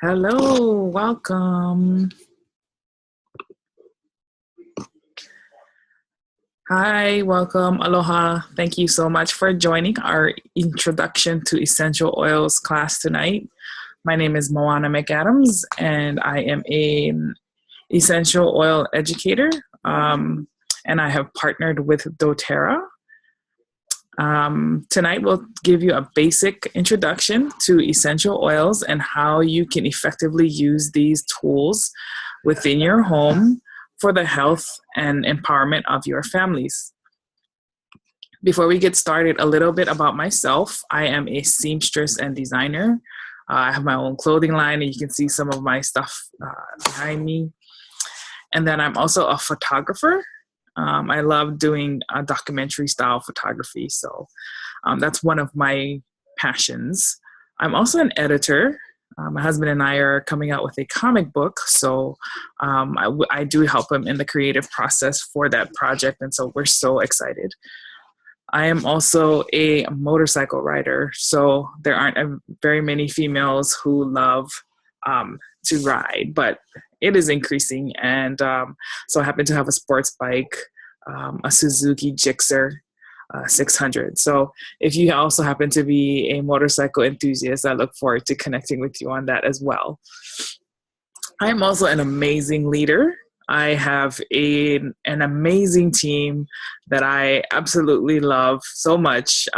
Hello, welcome. Hi, welcome. Aloha. Thank you so much for joining our Introduction to Essential Oils class tonight. My name is Moana McAdams, and I am an essential oil educator, and I have partnered with doTERRA. Tonight, we'll give you a basic introduction to essential oils and how you can effectively use these tools within your home for the health and empowerment of your families. Before we get started, a little bit about myself. I am a seamstress and designer. I have my own clothing line, and you can see some of my stuff behind me. And then I'm also a photographer. I love doing documentary style photography, so that's one of my passions. I'm also an editor. My husband and I are coming out with a comic book, so I do help him in the creative process for that project, and so we're so excited. I am also a motorcycle rider, so there aren't very many females who love to ride, but it is increasing, and so I happen to have a sports bike, a Suzuki Gixxer 600. So if you also happen to be a motorcycle enthusiast, I look forward to connecting with you on that as well. I am also an amazing leader. I have an amazing team that I absolutely love so much.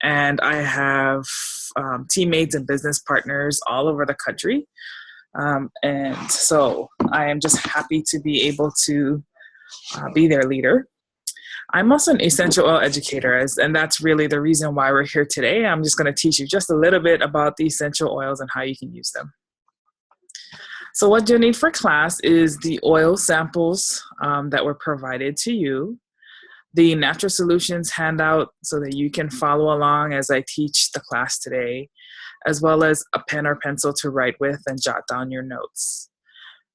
And I have teammates and business partners all over the country. And so I am just happy to be able to be their leader. I'm also an essential oil educator, and that's really the reason why we're here today. I'm just going to teach you just a little bit about the essential oils and how you can use them. So what you need for class is the oil samples that were provided to you, the Natural Solutions handout so that you can follow along as I teach the class today, as well as a pen or pencil to write with and jot down your notes.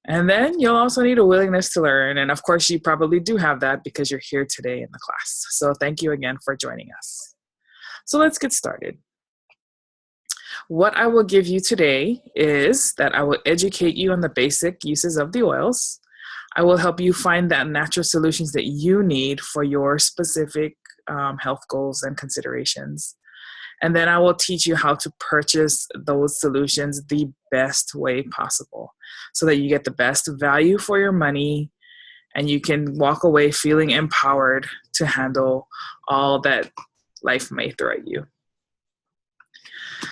And then you'll also need a willingness to learn. And of course, you probably do have that because you're here today in the class. So thank you again for joining us. So let's get started. What I will give you today is that I will educate you on the basic uses of the oils. I will help you find that natural solutions that you need for your specific health goals and considerations. And then I will teach you how to purchase those solutions the best way possible so that you get the best value for your money and you can walk away feeling empowered to handle all that life may throw at you.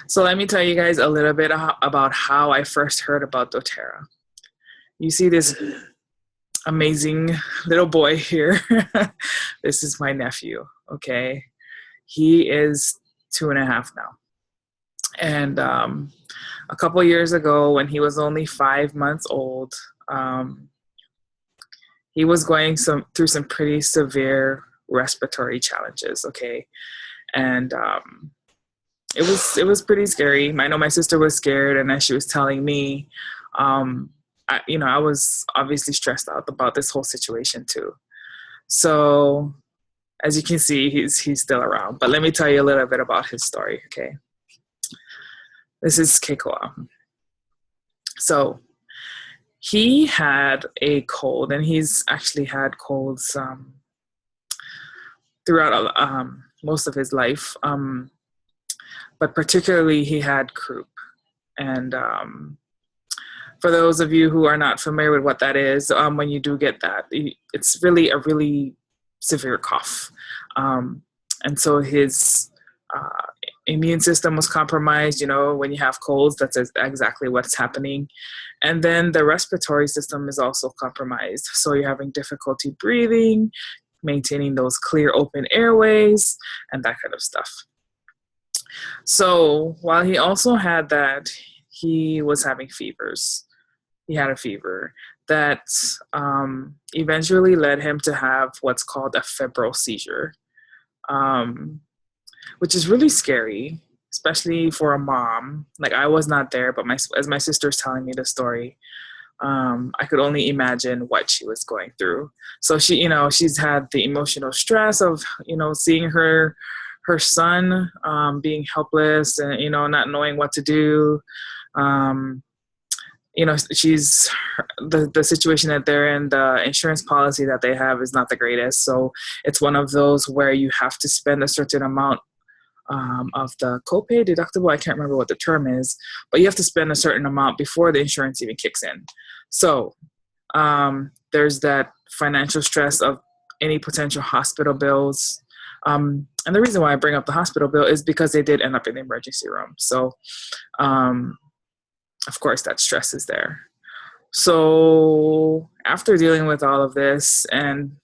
So let me tell you guys a little bit about how I first heard about doTERRA. You see this amazing little boy here. This is my nephew, okay? He is 2.5 now. And a couple years ago, when he was only 5 months old, he was going through some pretty severe respiratory challenges, okay? And it was pretty scary. I know my sister was scared, and as she was telling me, I was obviously stressed out about this whole situation too. So as you can see, he's still around. But let me tell you a little bit about his story, okay? This is Keikoa. So he had a cold, and he's actually had colds throughout most of his life. But particularly he had croup. And for those of you who are not familiar with what that is, when you do get that, it's really a really severe cough. And so his immune system was compromised. You know, when you have colds, that's exactly what's happening. And then the respiratory system is also compromised. So you're having difficulty breathing, maintaining those clear open airways, and that kind of stuff. So while he also had that, he was having fevers. He had a fever that eventually led him to have what's called a febrile seizure, which is really scary, especially for a mom. Like, I was not there, but as my sister's telling me the story, I could only imagine what she was going through. So she's had the emotional stress of, seeing her her son being helpless and, not knowing what to do. She's the situation that they're in, the insurance policy that they have is not the greatest. So it's one of those where you have to spend a certain amount of the copay deductible. I can't remember what the term is, but you have to spend a certain amount before the insurance even kicks in. So there's that financial stress of any potential hospital bills. And the reason why I bring up the hospital bill is because they did end up in the emergency room. So, of course, that stress is there. So after dealing with all of this and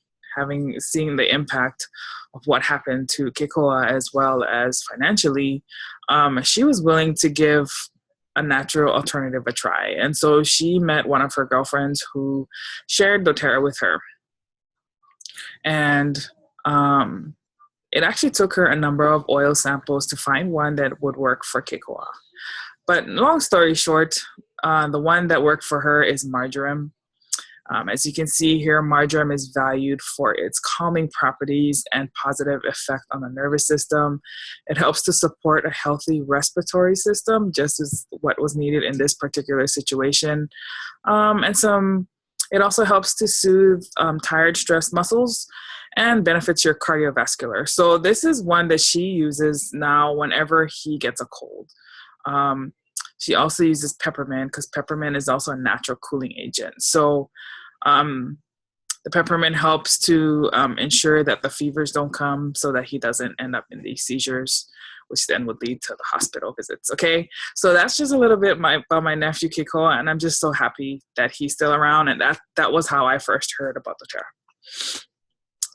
seeing the impact of what happened to Keikoa as well as financially, she was willing to give a natural alternative a try. And so she met one of her girlfriends who shared doTERRA with her. And it actually took her a number of oil samples to find one that would work for Keikoa. But long story short, the one that worked for her is marjoram. As you can see here, marjoram is valued for its calming properties and positive effect on the nervous system. It helps to support a healthy respiratory system, just as what was needed in this particular situation. It also helps to soothe tired, stressed muscles and benefits your cardiovascular. So this is one that she uses now whenever he gets a cold. She also uses peppermint because peppermint is also a natural cooling agent. So the peppermint helps to ensure that the fevers don't come so that he doesn't end up in these seizures, which then would lead to the hospital visits. Okay, so that's just a little bit about my nephew Keikoa, and I'm just so happy that he's still around, and that was how I first heard about doTERRA.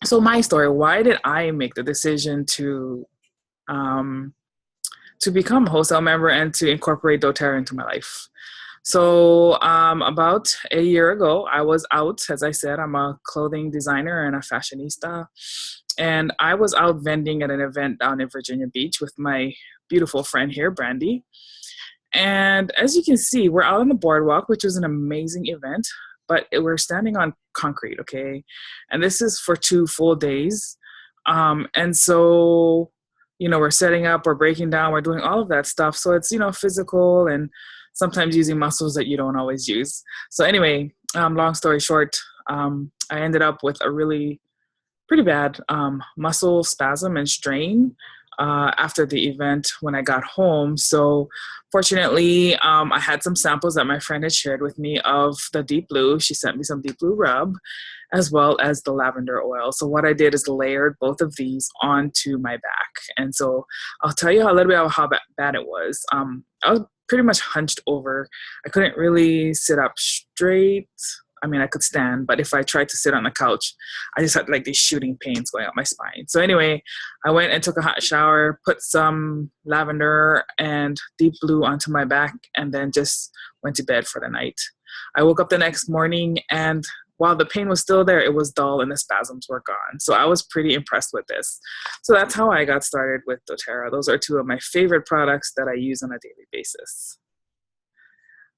So my story, why did I make the decision to become a wholesale member and to incorporate doTERRA into my life? So about a year ago, I was out. As I said, I'm a clothing designer and a fashionista. And I was out vending at an event down in Virginia Beach with my beautiful friend here, Brandy. And as you can see, we're out on the boardwalk, which was an amazing event, but we're standing on concrete, okay? And this is for 2 full days. And so, we're setting up, we're breaking down, we're doing all of that stuff. So it's, physical and sometimes using muscles that you don't always use. So anyway, long story short, I ended up with a really pretty bad muscle spasm and strain after the event when I got home. So fortunately, I had some samples that my friend had shared with me of the deep blue. She sent me some deep blue rub as well as the lavender oil. So what I did is layered both of these onto my back. And so I'll tell you a little bit about how bad it was. I was pretty much hunched over. I couldn't really sit up straight. I mean, I could stand, but if I tried to sit on the couch, I just had like these shooting pains going up my spine. So anyway, I went and took a hot shower, put some lavender and deep blue onto my back, and then just went to bed for the night. I woke up the next morning, and while the pain was still there, it was dull and the spasms were gone. So I was pretty impressed with this. So that's how I got started with doTERRA. Those are 2 of my favorite products that I use on a daily basis.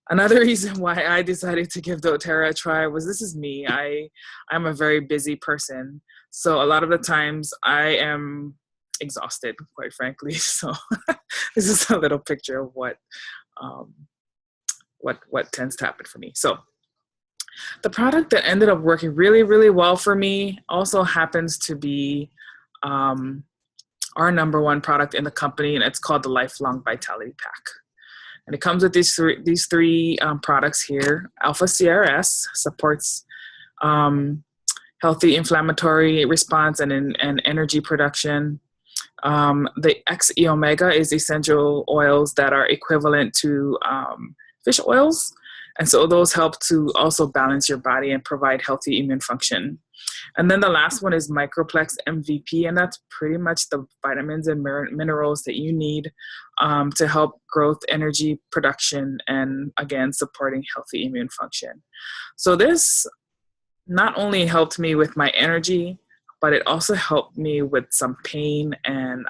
Another reason why I decided to give doTERRA a try was this is me. I'm a very busy person. So a lot of the times I am exhausted, quite frankly. So this is a little picture of what tends to happen for me. So the product that ended up working really, really well for me also happens to be our number 1 product in the company, and it's called the Lifelong Vitality Pack. And it comes with these three products here. Alpha CRS supports healthy inflammatory response and energy production. The XE Omega is essential oils that are equivalent to fish oils. And so those help to also balance your body and provide healthy immune function. And then the last one is Microplex MVP, and that's pretty much the vitamins and minerals that you need to help growth, energy production, and again, supporting healthy immune function. So this not only helped me with my energy, but it also helped me with some pain and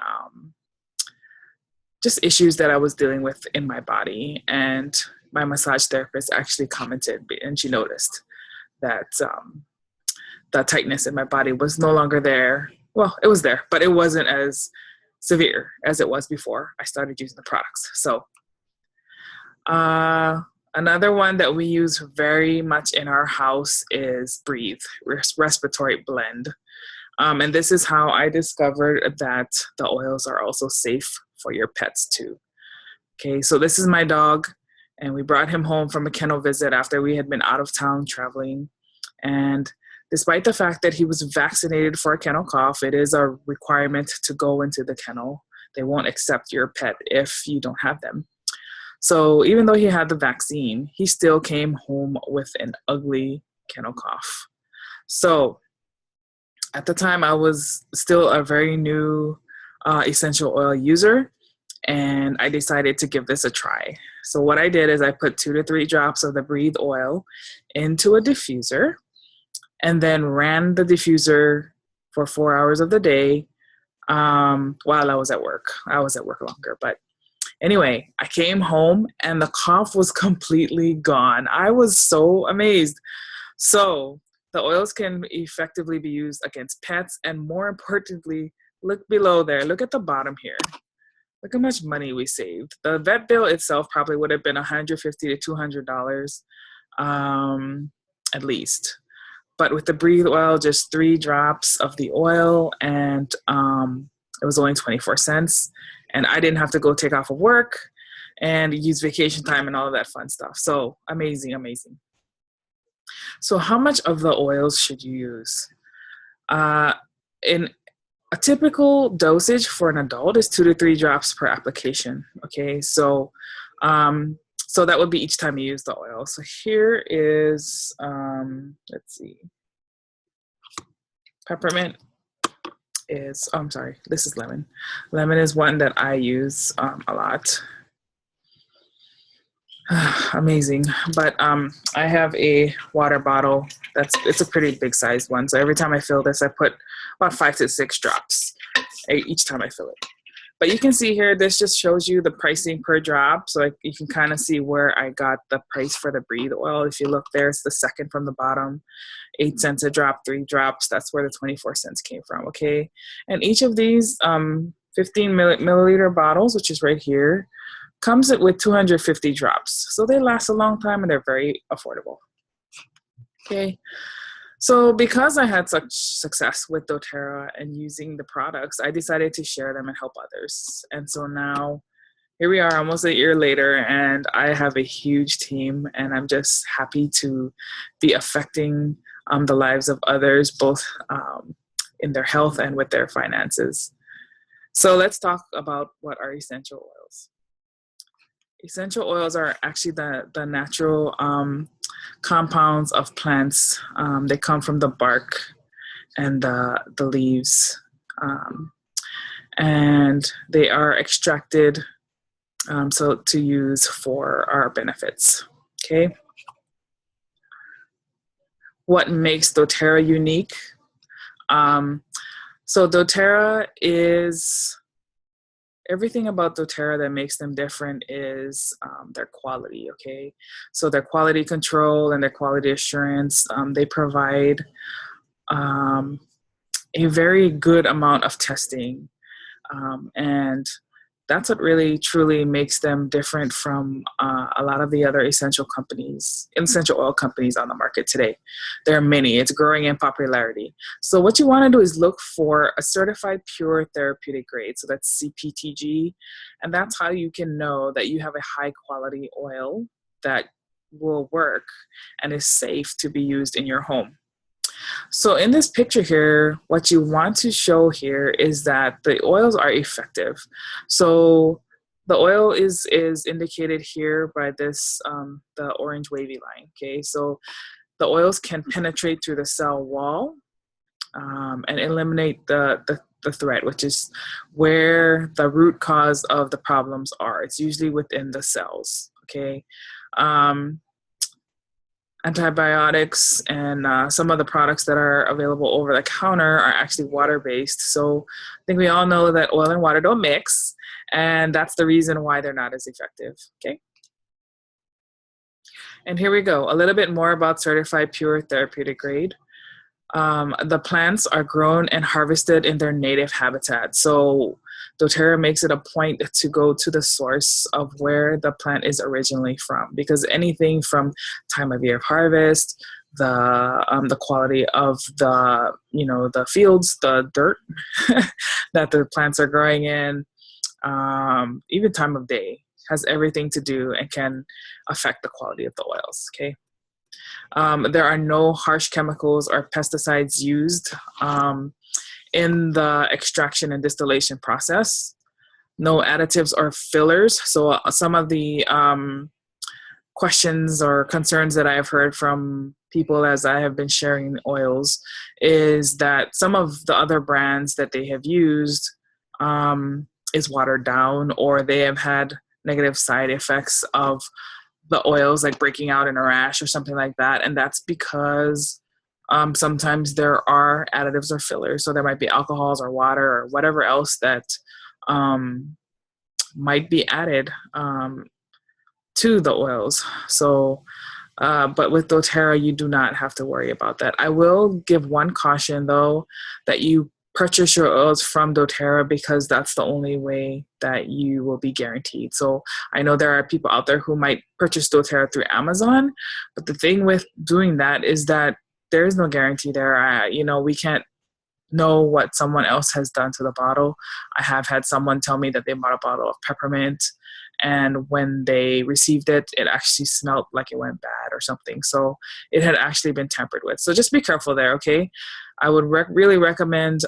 just issues that I was dealing with in my body. And my massage therapist actually commented, and she noticed that the tightness in my body was no longer there. Well, it was there, but it wasn't as severe as it was before I started using the products. So another one that we use very much in our house is Breathe Respiratory Blend. And this is how I discovered that the oils are also safe for your pets too. Okay, so this is my dog, and we brought him home from a kennel visit after we had been out of town traveling. And despite the fact that he was vaccinated for a kennel cough, it is a requirement to go into the kennel. They won't accept your pet if you don't have them. So even though he had the vaccine, he still came home with an ugly kennel cough. So at the time, I was still a very new essential oil user, and I decided to give this a try. So what I did is I put 2 to 3 drops of the Breathe oil into a diffuser and then ran the diffuser for 4 hours of the day while I was at work. I was at work longer, but anyway, I came home and the cough was completely gone. I was so amazed. So the oils can effectively be used against pets, and more importantly, look below there. Look at the bottom here. Look how much money we saved. The vet bill itself probably would have been $150 to $200 at least. But with the Breathe oil, just 3 drops of the oil, and it was only 24 cents. And I didn't have to go take off of work and use vacation time and all of that fun stuff. So amazing, amazing. So how much of the oils should you use? In a typical dosage for an adult is 2 to 3 drops per application. Okay, so that would be each time you use the oil. So here is, let's see, peppermint is, oh, I'm sorry, this is lemon. Lemon is one that I use a lot. Amazing. But I have a water bottle it's a pretty big sized one. So every time I fill this, I put about 5 to 6 drops each time I fill it. But you can see here, this just shows you the pricing per drop. So you can kind of see where I got the price for the Breathe oil. If you look there, it's the second from the bottom, 8 cents a drop, 3 drops. That's where the 24 cents came from, okay? And each of these 15 milliliter bottles, which is right here, comes with 250 drops. So they last a long time and they're very affordable. Okay. So because I had such success with doTERRA and using the products, I decided to share them and help others. And so now here we are almost a year later, and I have a huge team, and I'm just happy to be affecting the lives of others, both in their health and with their finances. So let's talk about what are essential oils. Essential oils are actually the natural compounds of plants. They come from the bark and the leaves, and they are extracted so to use for our benefits. Okay. What makes doTERRA unique? So doTERRA is, everything about doTERRA that makes them different is their quality, okay? So their quality control and their quality assurance, they provide a very good amount of testing. And that's what really truly makes them different from a lot of the other essential oil companies on the market today. There are many. It's growing in popularity. So what you want to do is look for a certified pure therapeutic grade. So that's CPTG. And that's how you can know that you have a high quality oil that will work and is safe to be used in your home. So in this picture here, what you want to show here is that the oils are effective. So the oil is indicated here by this, the orange wavy line, okay? So the oils can penetrate through the cell wall and eliminate the threat, which is where the root cause of the problems are. It's usually within the cells, okay? Antibiotics and some of the products that are available over the counter are actually water-based. So I think we all know that oil and water don't mix, and that's the reason why they're not as effective, okay? And here we go, a little bit more about certified pure therapeutic grade. The plants are grown and harvested in their native habitat. So doTERRA makes it a point to go to the source of where the plant is originally from, because anything from time of year of harvest, the quality of the fields, the dirt that the plants are growing in, even time of day has everything to do and can affect the quality of the oils. Okay. There are no harsh chemicals or pesticides used in the extraction and distillation process. No additives or fillers. So some of the questions or concerns that I have heard from people as I have been sharing oils is that some of the other brands that they have used is watered down, or they have had negative side effects of the oils, like breaking out in a rash or something like that. And that's because sometimes there are additives or fillers. So there might be alcohols or water or whatever else that might be added to the oils. So, but with doTERRA, you do not have to worry about that. I will give one caution though, that you purchase your oils from doTERRA, because that's the only way that you will be guaranteed. So I know there are people out there who might purchase doTERRA through Amazon, but the thing with doing that is that there is no guarantee there. We can't know what someone else has done to the bottle. I have had someone tell me that they bought a bottle of peppermint, and when they received it, it actually smelled like it went bad or something. So it had actually been tampered with. So just be careful there, okay? I would really recommend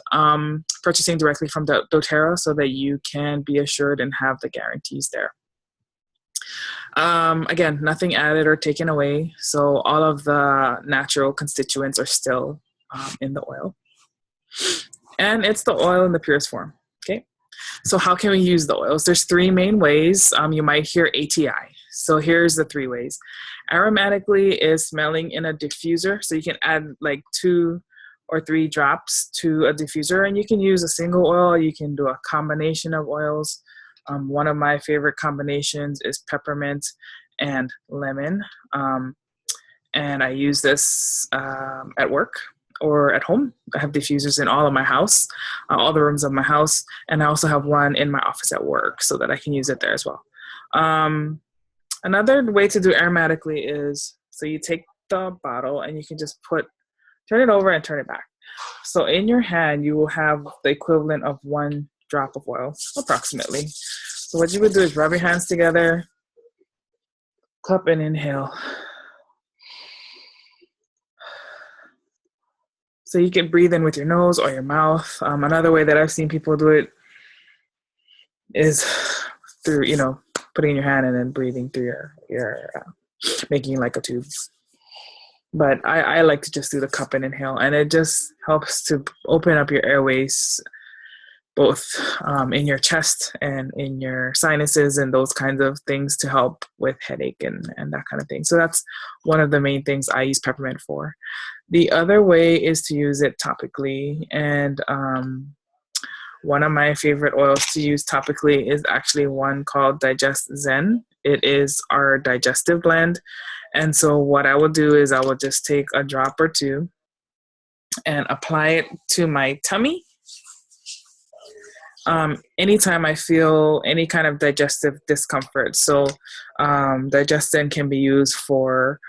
purchasing directly from doTERRA so that you can be assured and have the guarantees there. Again, nothing added or taken away. So all of the natural constituents are still in the oil. And it's the oil in the purest form, okay? So how can we use the oils? There's three main ways. You might hear ATI. So here's the three ways. Aromatically is smelling in a diffuser. So you can add like 2 or 3 drops to a diffuser, and you can use a single oil. You can do a combination of oils. One of my favorite combinations is peppermint and lemon. And I use this at work or at home. I have diffusers in all of my house, all the rooms of my house. And I also have one in my office at work so that I can use it there as well. Another way to do aromatically is, so you take the bottle and you can just turn it over and turn it back. So in your hand, you will have the equivalent of 1 drop of oil, approximately. So what you would do is rub your hands together, cup and inhale. So you can breathe in with your nose or your mouth. Another way that I've seen people do it is through, putting in your hand and then breathing through your making like a tube. But I like to just do the cup and inhale, and it just helps to open up your airways, both in your chest and in your sinuses and those kinds of things, to help with headache and that kind of thing. So that's one of the main things I use peppermint for. The other way is to use it topically, and one of my favorite oils to use topically is actually one called Digest Zen. It is our digestive blend. And so what I will do is I will just take a drop or 2 and apply it to my tummy. Anytime I feel any kind of digestive discomfort. So Digestin can be used for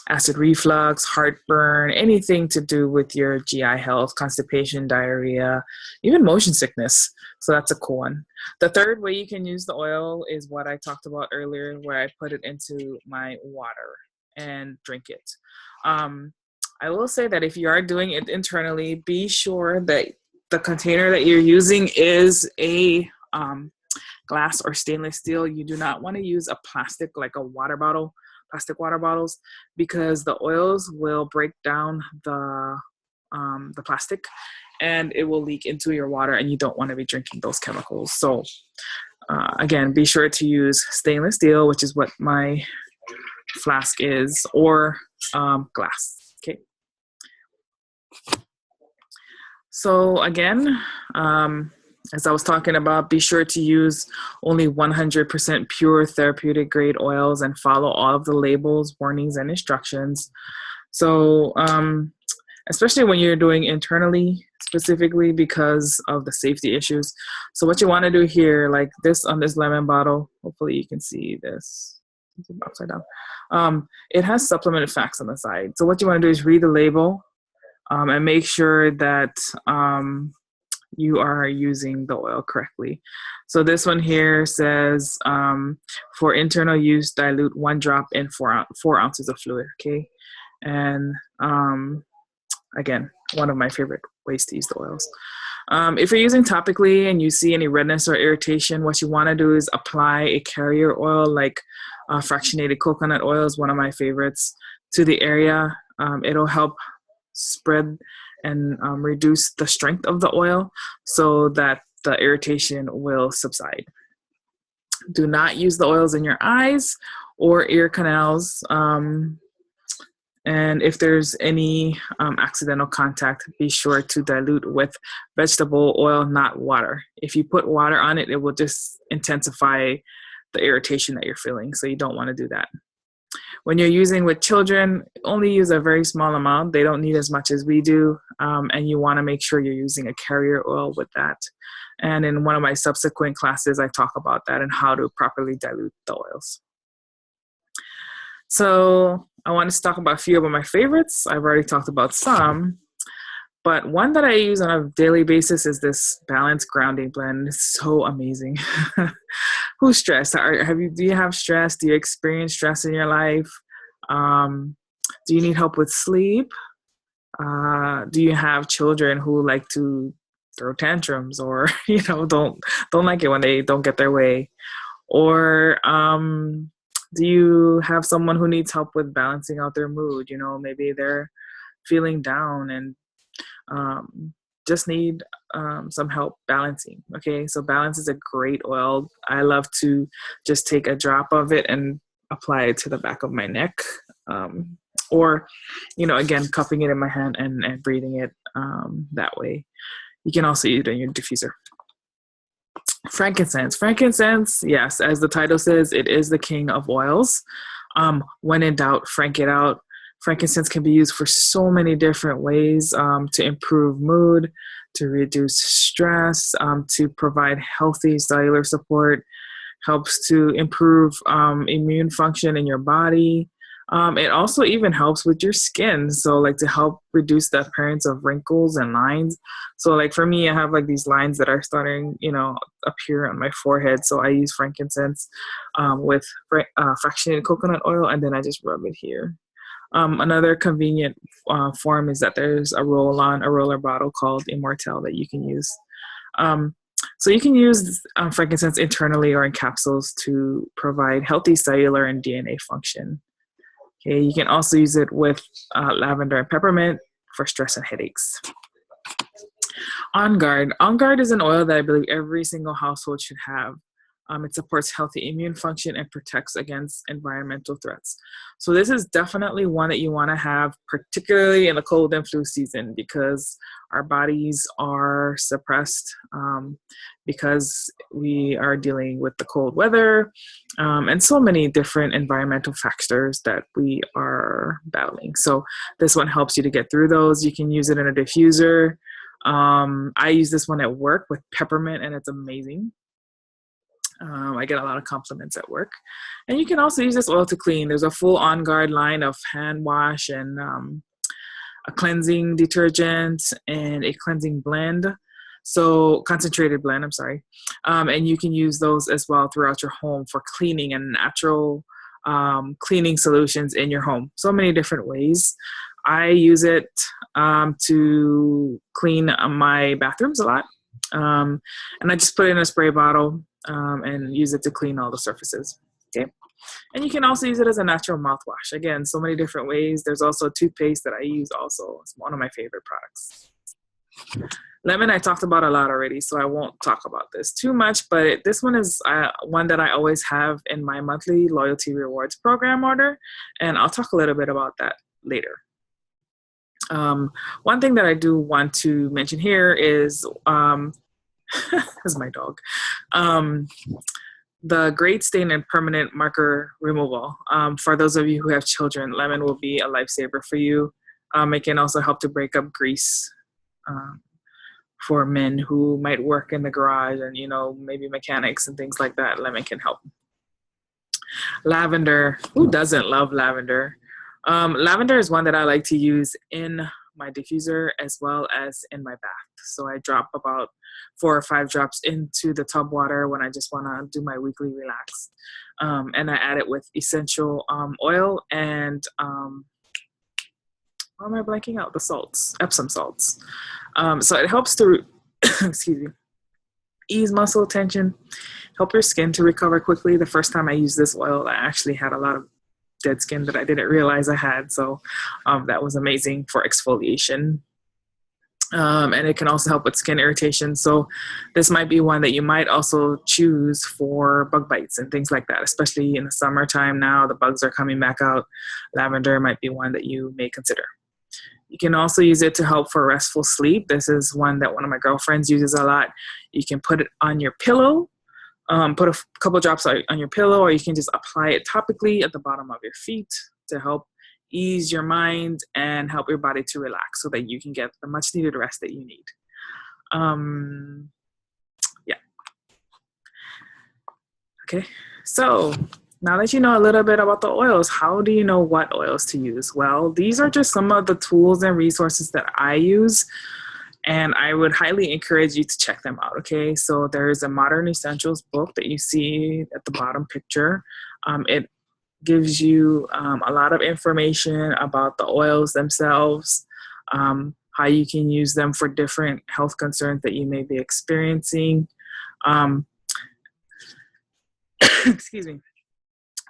acid reflux, heartburn, anything to do with your GI health, constipation, diarrhea, even motion sickness. So that's a cool one. The third way you can use the oil is what I talked about earlier, where I put it into my water and drink it. I will say that if you are doing it internally, be sure that the container that you're using is a glass or stainless steel. You do not want to use a plastic, like a water bottle, plastic water bottles, because the oils will break down the plastic and it will leak into your water, and you don't want to be drinking those chemicals. So again, be sure to use stainless steel, which is what my flask is, or glass. Okay. So again, as I was talking about, be sure to use only 100% pure therapeutic grade oils and follow all of the labels, warnings, and instructions. So especially when you're doing internally, specifically because of the safety issues. So what you want to do here, like this on this lemon bottle, hopefully you can see this. It's upside down. It has supplemented facts on the side. So what you want to do is read the label and make sure that you are using the oil correctly. So this one here says, for internal use, dilute 1 drop in 4 ounces of fluid, okay? And again, one of my favorite ways to use the oils. If you're using topically and you see any redness or irritation, what you want to do is apply a carrier oil, like fractionated coconut oil is one of my favorites, to the area. It'll help spread and reduce the strength of the oil so that the irritation will subside. Do not use the oils in your eyes or ear canals. And if there's any accidental contact, be sure to dilute with vegetable oil, not water. If you put water on it, it will just intensify the irritation that you're feeling. So you don't want to do that. When you're using with children, only use a very small amount. They don't need as much as we do. And you want to make sure you're using a carrier oil with that. And in one of my subsequent classes, I talk about that and how to properly dilute the oils. So I want to talk about a few of my favorites. I've already talked about some, but one that I use on a daily basis is this Balance Grounding Blend. It's so amazing. Who's stressed? Do you have stress? Do you experience stress in your life? Do you need help with sleep? Do you have children who like to throw tantrums or don't like it when they don't get their way? Or do you have someone who needs help with balancing out their mood? Maybe they're feeling down and just need some help balancing. Okay, so Balance is a great oil. I love to just take a drop of it and apply it to the back of my neck. Or, again, cupping it in my hand and breathing it that way. You can also use it in your diffuser. Frankincense, yes, as the title says, it is the king of oils. When in doubt, frank it out. Frankincense can be used for so many different ways to improve mood, to reduce stress, to provide healthy cellular support, helps to improve immune function in your body. It also even helps with your skin. So like to help reduce the appearance of wrinkles and lines. So like for me, I have like these lines that are starting, appear on my forehead. So I use frankincense with fractionated coconut oil, and then I just rub it here. Another convenient form is that there's a roller bottle called Immortel that you can use. So you can use frankincense internally or in capsules to provide healthy cellular and DNA function. Okay, you can also use it with lavender and peppermint for stress and headaches. On Guard. On Guard is an oil that I believe every single household should have. It supports healthy immune function and protects against environmental threats. So this is definitely one that you want to have, particularly in the cold and flu season, because our bodies are suppressed because we are dealing with the cold weather and so many different environmental factors that we are battling. So this one helps you to get through those. You can use it in a diffuser. I use this one at work with peppermint, and it's amazing. I get a lot of compliments at work. And you can also use this oil to clean. There's a full On Guard line of hand wash and a cleansing detergent and a cleansing blend. So concentrated blend, I'm sorry. And you can use those as well throughout your home for cleaning and natural cleaning solutions in your home. So many different ways. I use it to clean my bathrooms a lot. And I just put it in a spray bottle and use it to clean all the surfaces. Okay. And you can also use it as a natural mouthwash. Again, so many different ways. There's also a toothpaste that I use also. It's one of my favorite products. Lemon I talked about a lot already, so I won't talk about this too much, but this one is one that I always have in my monthly loyalty rewards program order, and I'll talk a little bit about that later. One thing that I do want to mention here is this is my dog. The Great Stain and Permanent Marker Removal. For those of you who have children, lemon will be a lifesaver for you. It can also help to break up grease. for men who might work in the garage and, maybe mechanics and things like that. Lemon can help. Lavender. Who doesn't love lavender? Lavender is one that I like to use in my diffuser as well as in my bath. So I drop about 4 or 5 drops into the tub water when I just want to do my weekly relax. And I add it with essential oil and why am I blanking out? The salts, Epsom salts. So it helps to, excuse me, ease muscle tension, help your skin to recover quickly. The first time I used this oil, I actually had a lot of dead skin that I didn't realize I had. So that was amazing for exfoliation. And it can also help with skin irritation. So this might be one that you might also choose for bug bites and things like that, especially in the summertime now. The bugs are coming back out. Lavender might be one that you may consider. You can also use it to help for restful sleep. This is one that one of my girlfriends uses a lot. You can put it on your pillow, put a couple drops on your pillow, or you can just apply it topically at the bottom of your feet to help ease your mind and help your body to relax so that you can get the much needed rest that you need. Yeah. Okay, so now that you know a little bit about the oils, how do you know what oils to use? Well, these are just some of the tools and resources that I use, and I would highly encourage you to check them out, okay? So there's a Modern Essentials book that you see at the bottom picture. It gives you a lot of information about the oils themselves, how you can use them for different health concerns that you may be experiencing. Excuse me.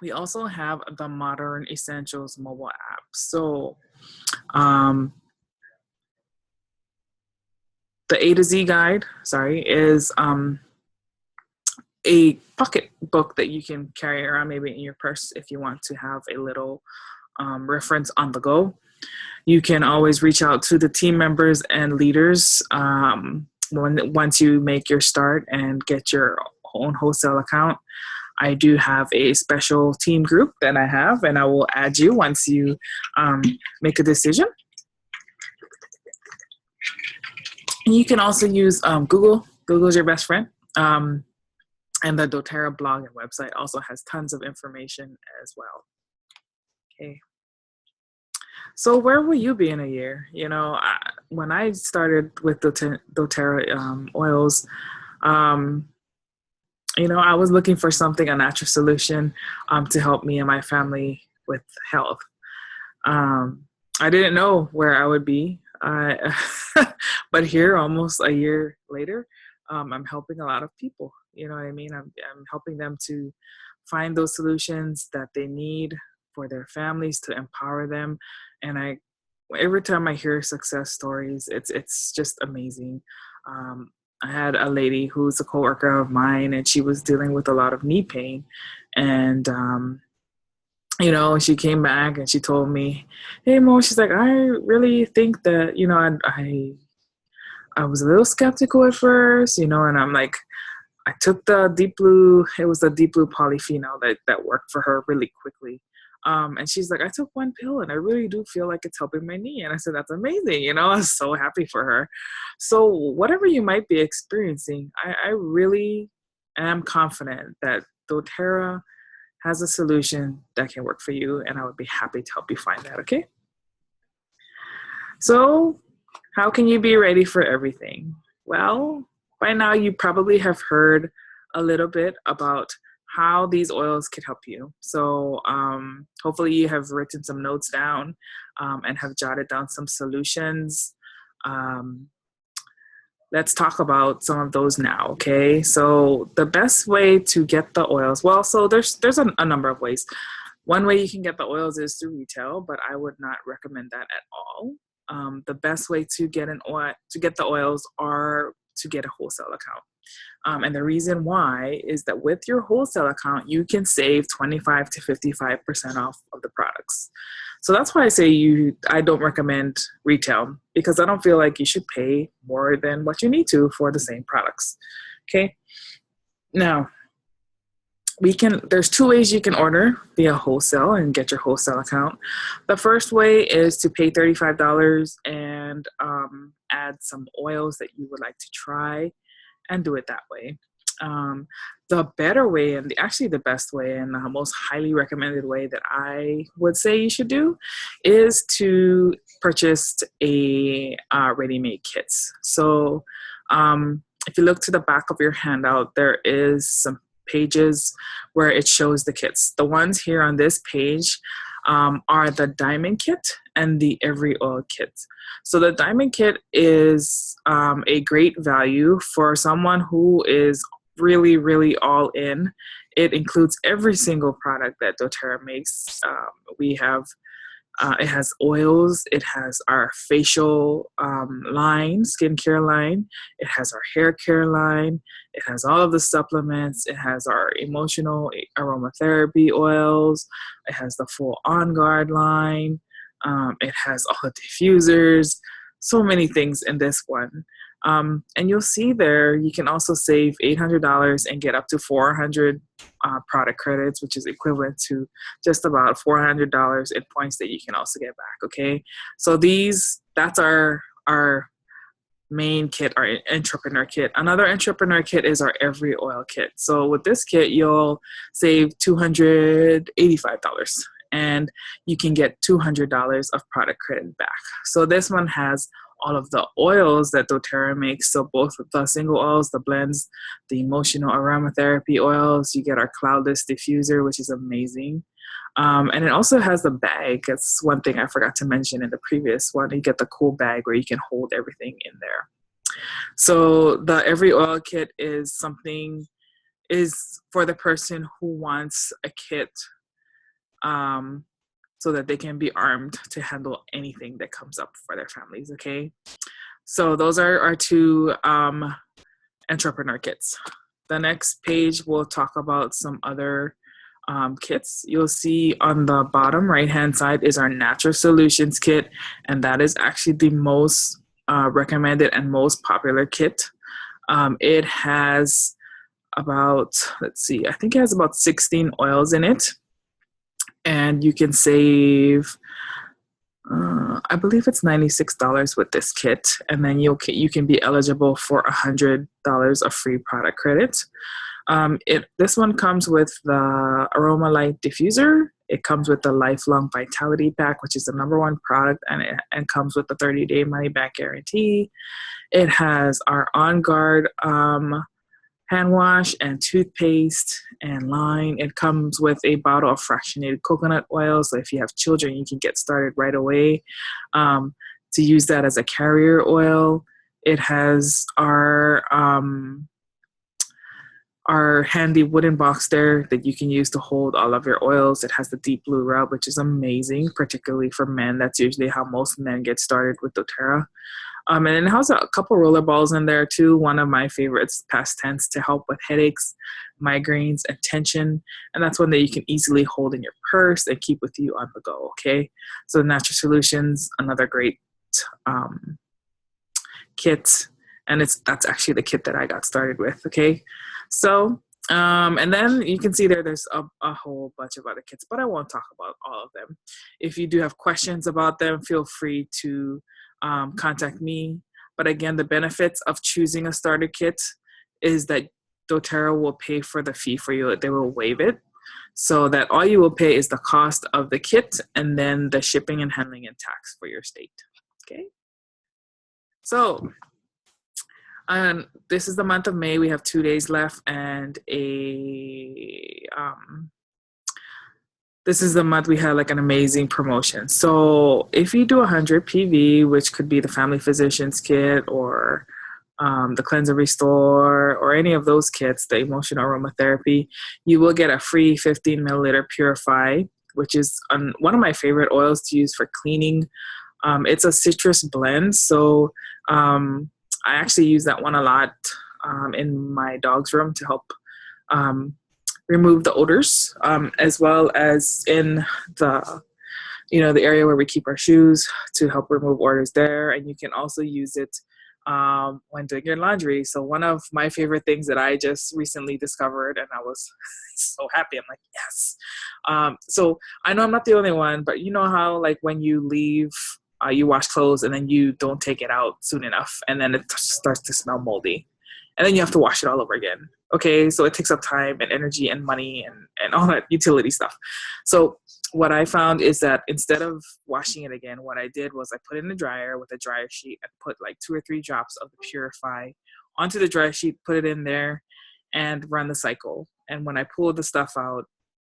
We also have the Modern Essentials mobile app. So the A to Z guide, is a pocket book that you can carry around maybe in your purse if you want to have a little reference on the go. You can always reach out to the team members and leaders once you make your start and get your own wholesale account. I do have a special team group that I have, and I will add you once you make a decision. And you can also use Google. Google is your best friend. And the doTERRA blog and website also has tons of information as well. Okay. So where will you be in a year? When I started with doTERRA oils, I was looking for a natural solution to help me and my family with health. I didn't know where I would be, but here, almost a year later, I'm helping a lot of people. You know what I mean? I'm helping them to find those solutions that they need for their families, to empower them. And every time I hear success stories, it's just amazing. I had a lady who's a coworker of mine, and she was dealing with a lot of knee pain. And, she came back and she told me, hey, Mo, she's like, I really think that, I was a little skeptical at first, and I'm like, I took the deep blue, it was the deep blue polyphenol that worked for her really quickly. And she's like, I took one pill and I really do feel like it's helping my knee. And I said, that's amazing. I was so happy for her. So whatever you might be experiencing, I really am confident that doTERRA has a solution that can work for you. And I would be happy to help you find that. Okay. So how can you be ready for everything? Well, by now you probably have heard a little bit about how these oils can help you. So hopefully you have written some notes down and have jotted down some solutions. Let's talk about some of those now, okay? So the best way to get the oils, well, so there's a number of ways. One way you can get the oils is through retail, but I would not recommend that at all. The best way to get the oils are to get a wholesale account. And the reason why is that with your wholesale account, you can save 25 to 55% off of the products. So that's why I say I don't recommend retail, because I don't feel like you should pay more than what you need to for the same products. Okay. Now, there's two ways you can order via wholesale and get your wholesale account. The first way is to pay $35 and add some oils that you would like to try and do it that way. Um, the better way, and actually the best way, and the most highly recommended way that I would say you should do is to purchase a ready-made kits. So if you look to the back of your handout, there is some pages where it shows the kits. The ones here on this page are the Diamond Kit and the Every Oil Kit. So the Diamond Kit is a great value for someone who is really, really all in. It includes every single product that doTERRA makes. We have it has oils, it has our facial line, skincare line, it has our hair care line, it has all of the supplements, it has our emotional aromatherapy oils, it has the full On Guard line, it has all the diffusers, so many things in this one. And you'll see there, you can also save $800 and get up to 400 product credits, which is equivalent to just about $400 in points that you can also get back. Okay, so that's our main kit, our entrepreneur kit. Another entrepreneur kit is our Every Oil Kit. So with this kit, you'll save $285 and you can get $200 of product credit back. So this one has all of the oils that doTERRA makes. So both the single oils, the blends, the emotional aromatherapy oils. You get our cloudless diffuser, which is amazing. And it also has the bag. That's one thing I forgot to mention in the previous one. You get the cool bag where you can hold everything in there. So the Every Oil Kit is for the person who wants a kit so that they can be armed to handle anything that comes up for their families, okay? So those are our two entrepreneur kits. The next page, we'll talk about some other kits. You'll see on the bottom right-hand side is our Natural Solutions kit, and that is actually the most recommended and most popular kit. It has about, I think it has about 16 oils in it. And you can save, I believe it's $96 with this kit. And then you can be eligible for $100 of free product credits. This one comes with the Aroma Light Diffuser. It comes with the Lifelong Vitality Pack, which is the #1 product, and comes with the 30-day money-back guarantee. It has our On Guard hand wash and toothpaste and line. It comes with a bottle of fractionated coconut oil. So if you have children, you can get started right away to use that as a carrier oil. It has our handy wooden box there that you can use to hold all of your oils. It has the deep blue rub, which is amazing, particularly for men. That's usually how most men get started with doTERRA. And it has a couple roller balls in there too. One of my favorites, past tense, to help with headaches, migraines, and tension. And that's one that you can easily hold in your purse and keep with you on the go, okay? So Natural Solutions, another great kit. And that's actually the kit that I got started with, okay? So, and then you can see there's a whole bunch of other kits, but I won't talk about all of them. If you do have questions about them, feel free to contact me. But again, the benefits of choosing a starter kit is that doTERRA will pay for the fee for you. They will waive it, so that all you will pay is the cost of the kit and then the shipping and handling and tax for your state. Okay. So, this is the month of May. We have 2 days left, and this is the month we had like an amazing promotion. So if you do 100 PV, which could be the Family Physicians kit or the Cleanse and Restore or any of those kits, the emotional aromatherapy, you will get a free 15 milliliter Purify, which is one of my favorite oils to use for cleaning. It's a citrus blend. So I actually use that one a lot in my dog's room to help remove the odors, as well as in the area where we keep our shoes to help remove odors there. And you can also use it when doing your laundry. So one of my favorite things that I just recently discovered, and I was so happy. I'm like, yes. So I know I'm not the only one, but you know how like when you leave, you wash clothes and then you don't take it out soon enough, and then it starts to smell moldy, and then you have to wash it all over again. Okay, so it takes up time and energy and money and all that utility stuff. So what I found is that instead of washing it again, what I did was I put it in the dryer with a dryer sheet and put like 2 or 3 drops of the Purify onto the dryer sheet, put it in there, and run the cycle. And when I pulled the stuff out,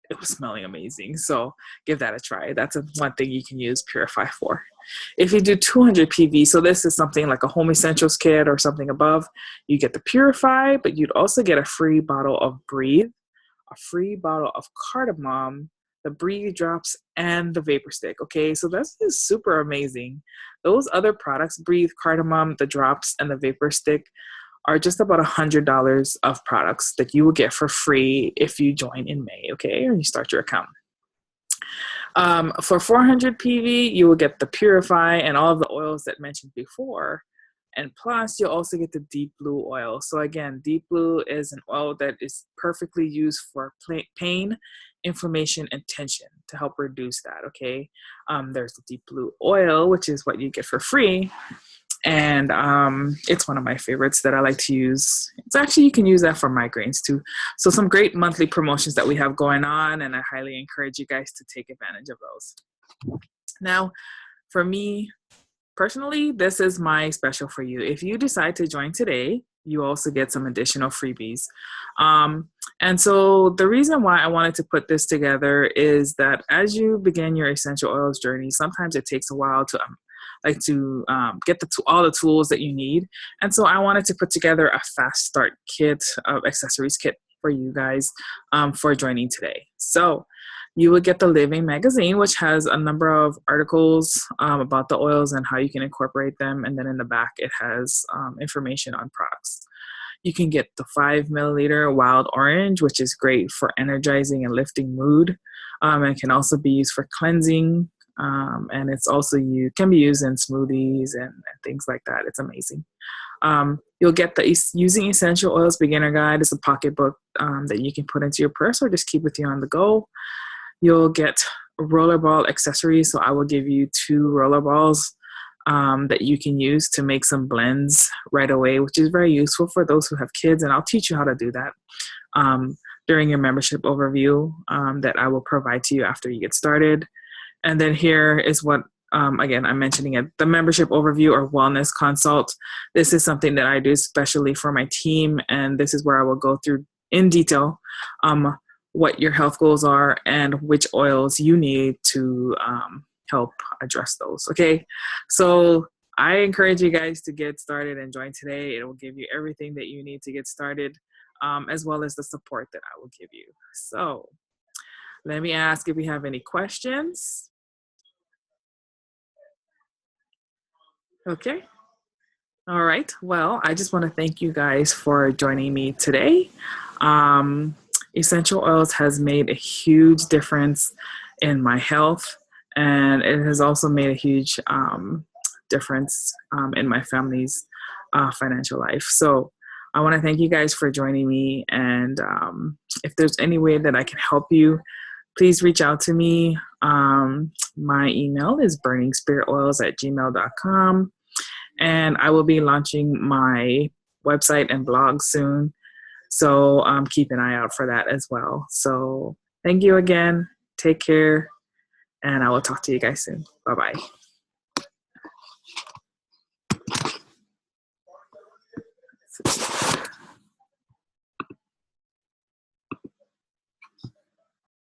it was smelling amazing. So give that a try. That's one thing you can use Purify for. If you do 200 PV, so this is something like a Home Essentials kit or something above, you get the Purify, but you'd also get a free bottle of Breathe, a free bottle of cardamom, the Breathe drops, and the vapor stick. Okay, so that's just super amazing. Those other products, Breathe, cardamom, the drops, and the vapor stick, are just about $100 of products that you will get for free if you join in May, okay, or you start your account. For 400 PV, you will get the Purify and all of the oils that mentioned before. And plus, you'll also get the Deep Blue oil. So again, Deep Blue is an oil that is perfectly used for pain, inflammation, and tension to help reduce that, okay? There's the Deep Blue oil, which is what you get for free. And it's one of my favorites that I like to use. It's actually, you can use that for migraines too. So some great monthly promotions that we have going on, and I highly encourage you guys to take advantage of those. Now, for me personally, this is my special for you. If you decide to join today, you also get some additional freebies. And so the reason why I wanted to put this together is that as you begin your essential oils journey, sometimes it takes a while to get all the tools that you need. And so I wanted to put together a fast start kit of accessories kit for you guys for joining today. So you will get the Living magazine, which has a number of articles about the oils and how you can incorporate them. And then in the back, it has information on products. You can get the 5 milliliter wild orange, which is great for energizing and lifting mood. And can also be used for cleansing. And it's also can be used in smoothies and things like that. It's amazing. You'll get the Using Essential Oils Beginner Guide. It's a pocketbook that you can put into your purse or just keep with you on the go. You'll get rollerball accessories. So I will give you 2 rollerballs that you can use to make some blends right away, which is very useful for those who have kids. And I'll teach you how to do that during your membership overview that I will provide to you after you get started. And then here is what, again, I'm mentioning it, the membership overview or wellness consult. This is something that I do especially for my team. And this is where I will go through in detail what your health goals are and which oils you need to help address those. Okay, so I encourage you guys to get started and join today. It will give you everything that you need to get started, as well as the support that I will give you. So let me ask if we have any questions. Okay. All right. Well, I just want to thank you guys for joining me today. Essential oils has made a huge difference in my health, and it has also made a huge difference in my family's financial life. So I want to thank you guys for joining me. And if there's any way that I can help you, please reach out to me. My email is burningspiritoils@gmail.com. And I will be launching my website and blog soon. So keep an eye out for that as well. So thank you again. Take care. And I will talk to you guys soon. Bye-bye.